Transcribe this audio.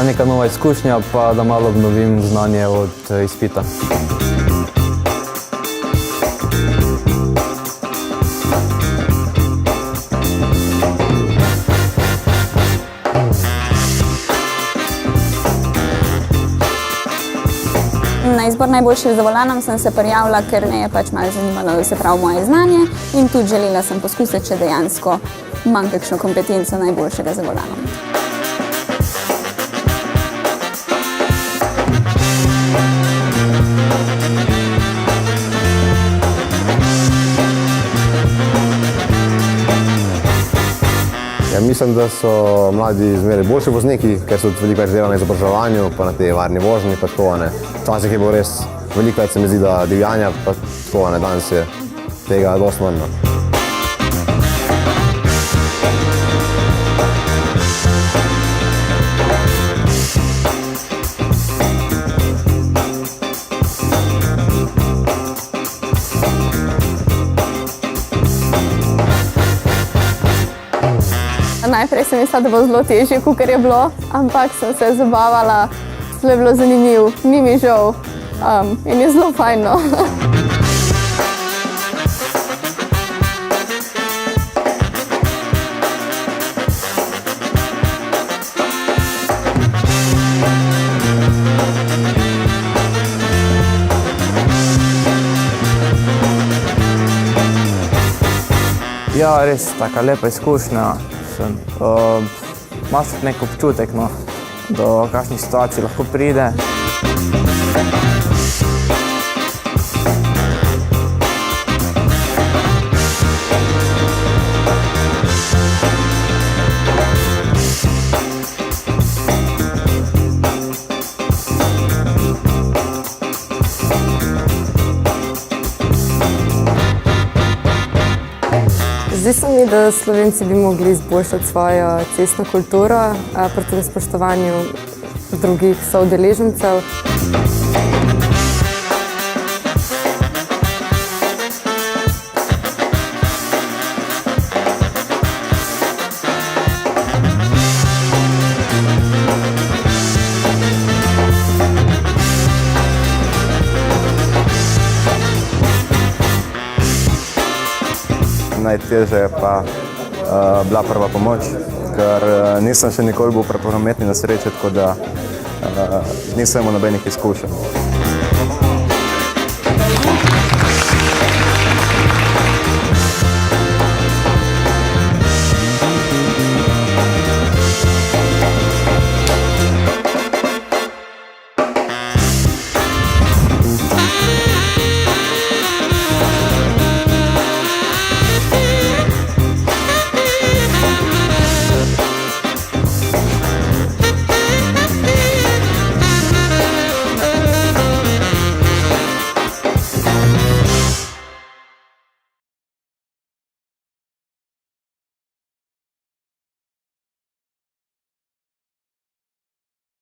Neka nova izkušnja, pa da malo obnovim znanje od izpita. Na izbor najboljših za volanom sem se prijavila, ker me je pač malo zanimalo, da se pravi moje znanje in tudi želela sem poskusiti, če dejansko imam kakšno kompetenco najboljšega za volanom. Ja, mislim, da so mladi zmeraj boljši vozniki, ker so veliko več dela na izobraževanju, pa na tej varni vožnji, pa tako, ne. Včasih je bilo res veliko več, se mi zdi, da divjanja, pa tako, ne, danes je tega dosti manj. Najprej sem mislila, da bo zelo težje, kakor je bilo, ampak sem se zabavala, zelo je bilo zanimivo, ni mi žal in je zelo fajn, no. Ja, res, taka lepa izkušnja. Imaš nek občutek, no, do kakšnih situacij lahko pride. Zdi se mi, da Slovenci bi mogli izboljšati svojo cestno kulturo proti spoštovanju drugih soudeležencev. Najtežje je pa bila prva pomoč, ker nisem še nikoli bil pri prometni nesreči, tako da nisem imel nobenih izkušenj.